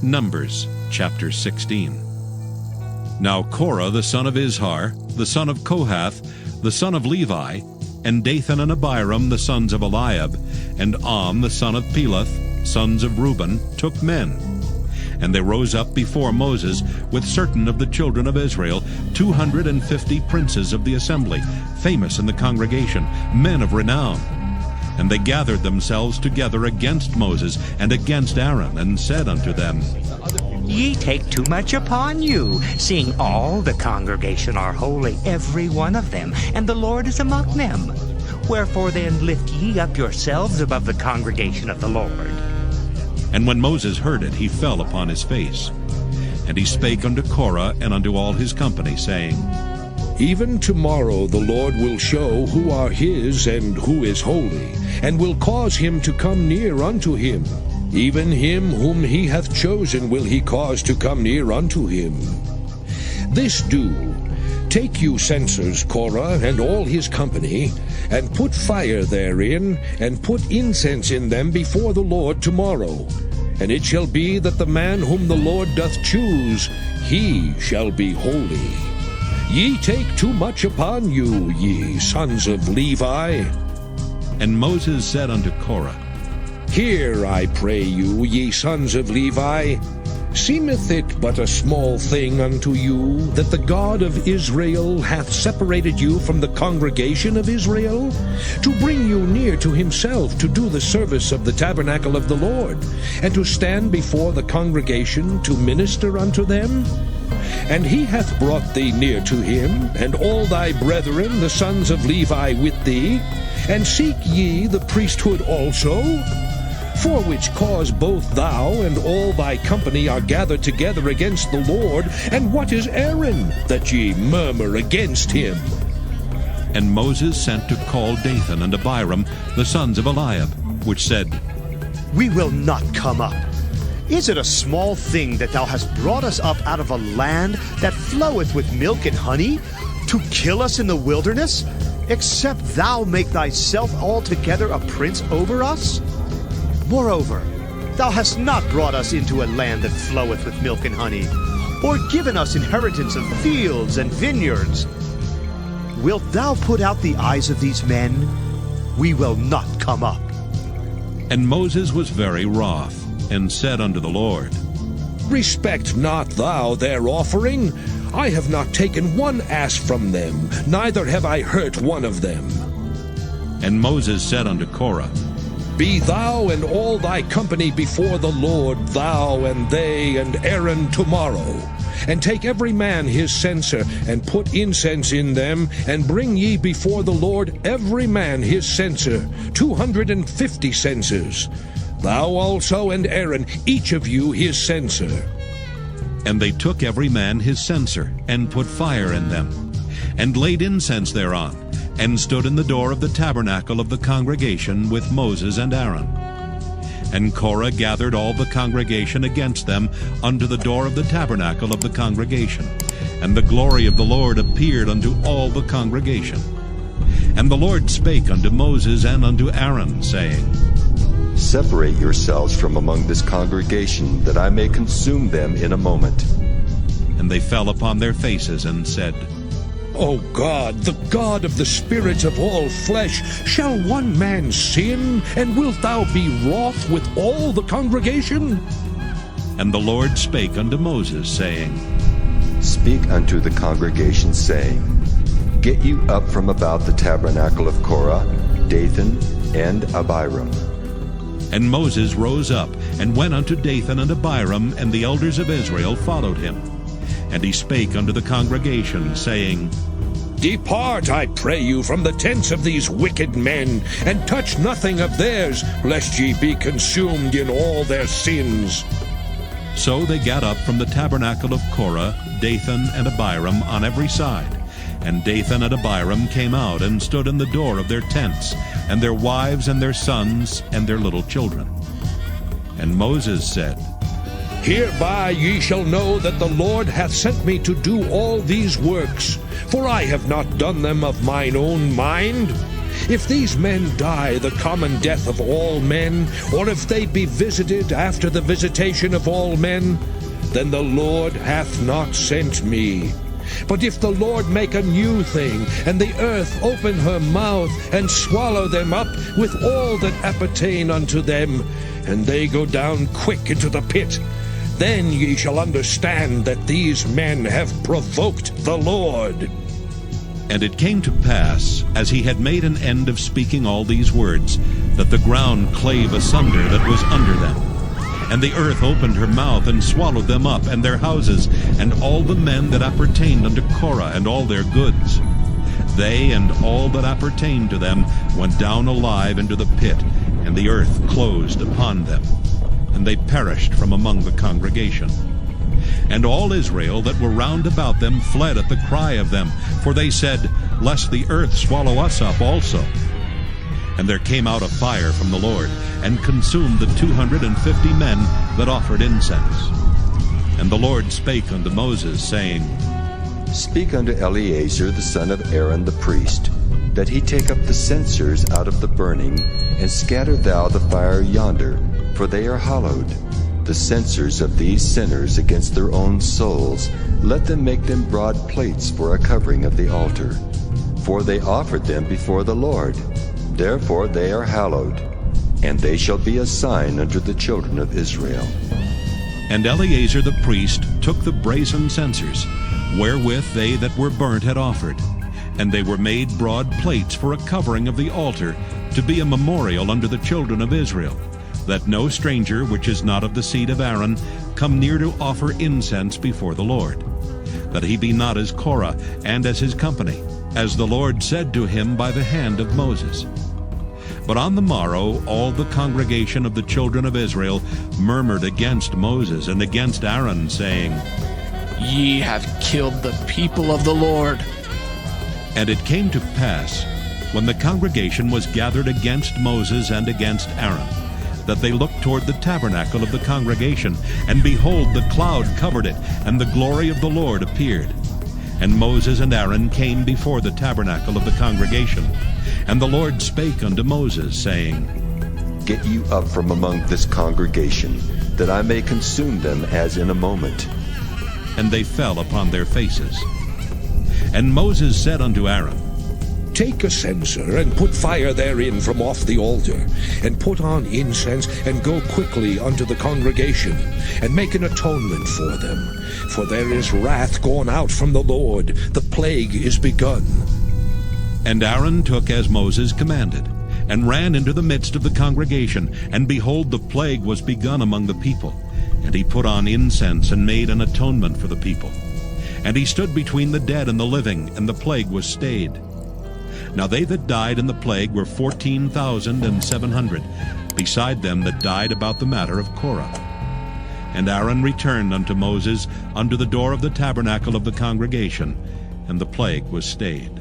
Numbers chapter 16. Now Korah the son of Izhar, the son of Kohath, the son of Levi, and Dathan and Abiram the sons of Eliab, and the son of Peleth, sons of Reuben, took men. And they rose up before Moses with certain of the children of Israel, 250 princes of the assembly, famous in the congregation, men of renown. And they gathered themselves together against Moses and against Aaron, and said unto them, Ye take too much upon you, seeing all the congregation are holy, every one of them, and the Lord is among them. Wherefore then lift ye up yourselves above the congregation of the Lord. And when Moses heard it, he fell upon his face. And he spake unto Korah and unto all his company, saying, Even tomorrow the Lord will show who are his and who is holy, and will cause him to come near unto him. Even him whom he hath chosen will he cause to come near unto him. This do, take you censers, Korah, and all his company, and put fire therein, and put incense in them before the Lord tomorrow. And it shall be that the man whom the Lord doth choose, he shall be holy. Ye take too much upon you, ye sons of Levi. And Moses said unto Korah, Hear, I pray you, ye sons of Levi. Seemeth it but a small thing unto you that the God of Israel hath separated you from the congregation of Israel, to bring you near to himself to do the service of the tabernacle of the Lord, and to stand before the congregation to minister unto them? And he hath brought thee near to him, and all thy brethren the sons of Levi with thee, and seek ye the priesthood also? For which cause both thou and all thy company are gathered together against the Lord. And what is Aaron, that ye murmur against him? And Moses sent to call Dathan and Abiram, the sons of Eliab, which said, We will not come up. Is it a small thing that thou hast brought us up out of a land that floweth with milk and honey, to kill us in the wilderness, except thou make thyself altogether a prince over us? Moreover, thou hast not brought us into a land that floweth with milk and honey, or given us inheritance of fields and vineyards. Wilt thou put out the eyes of these men? We will not come up. And Moses was very wroth, and said unto the Lord, Respect not thou their offering. I have not taken one ass from them, neither have I hurt one of them. And Moses said unto Korah, Be thou and all thy company before the Lord, thou and they and Aaron tomorrow. And take every man his censer, and put incense in them, and bring ye before the Lord every man his censer, 250 censers. Thou also and Aaron, each of you his censer. And they took every man his censer, and put fire in them, and laid incense thereon, and stood in the door of the tabernacle of the congregation with Moses and Aaron. And Korah gathered all the congregation against them unto the door of the tabernacle of the congregation. And the glory of the Lord appeared unto all the congregation. And the Lord spake unto Moses and unto Aaron, saying, Separate yourselves from among this congregation, that I may consume them in a moment. And they fell upon their faces and said, O God, the God of the spirits of all flesh, shall one man sin, and wilt thou be wroth with all the congregation? And the Lord spake unto Moses, saying, Speak unto the congregation, saying, Get you up from about the tabernacle of Korah, Dathan, and Abiram. And Moses rose up, and went unto Dathan and Abiram, and the elders of Israel followed him. And he spake unto the congregation, saying, Depart, I pray you, from the tents of these wicked men, and touch nothing of theirs, lest ye be consumed in all their sins. So they gat up from the tabernacle of Korah, Dathan and Abiram on every side. And Dathan and Abiram came out and stood in the door of their tents, and their wives and their sons and their little children. And Moses said, Hereby ye shall know that the Lord hath sent me to do all these works, for I have not done them of mine own mind. If these men die the common death of all men, or if they be visited after the visitation of all men, then the Lord hath not sent me. But if the Lord make a new thing, and the earth open her mouth, and swallow them up with all that appertain unto them, and they go down quick into the pit, then ye shall understand that these men have provoked the Lord. And it came to pass, as he had made an end of speaking all these words, that the ground clave asunder that was under them. And the earth opened her mouth, and swallowed them up, and their houses, and all the men that appertained unto Korah, and all their goods. They and all that appertained to them went down alive into the pit, and the earth closed upon them. And they perished from among the congregation. And all Israel that were round about them fled at the cry of them, for they said, Lest the earth swallow us up also. And there came out a fire from the Lord, and consumed the 250 men that offered incense. And the Lord spake unto Moses, saying, Speak unto Eleazar the son of Aaron the priest, that he take up the censers out of the burning, and scatter thou the fire yonder, for they are hallowed. The censers of these sinners against their own souls, let them make them broad plates for a covering of the altar. For they offered them before the Lord. Therefore they are hallowed, and they shall be a sign unto the children of Israel. And Eleazar the priest took the brazen censers, wherewith they that were burnt had offered, and they were made broad plates for a covering of the altar, to be a memorial unto the children of Israel, that no stranger which is not of the seed of Aaron come near to offer incense before the Lord, that he be not as Korah and as his company, as the Lord said to him by the hand of Moses. But on the morrow all the congregation of the children of Israel murmured against Moses and against Aaron, saying, Ye have killed the people of the Lord. And it came to pass, when the congregation was gathered against Moses and against Aaron, that they looked toward the tabernacle of the congregation, and behold, the cloud covered it, and the glory of the Lord appeared. And Moses and Aaron came before the tabernacle of the congregation. And the Lord spake unto Moses, saying, Get you up from among this congregation, that I may consume them as in a moment. And they fell upon their faces. And Moses said unto Aaron, Take a censer, and put fire therein from off the altar, and put on incense, and go quickly unto the congregation, and make an atonement for them. For there is wrath gone out from the Lord, the plague is begun. And Aaron took as Moses commanded, and ran into the midst of the congregation, and behold, the plague was begun among the people. And he put on incense, and made an atonement for the people. And he stood between the dead and the living, and the plague was stayed. Now they that died in the plague were 14,700, beside them that died about the matter of Korah. And Aaron returned unto Moses unto the door of the tabernacle of the congregation, and the plague was stayed.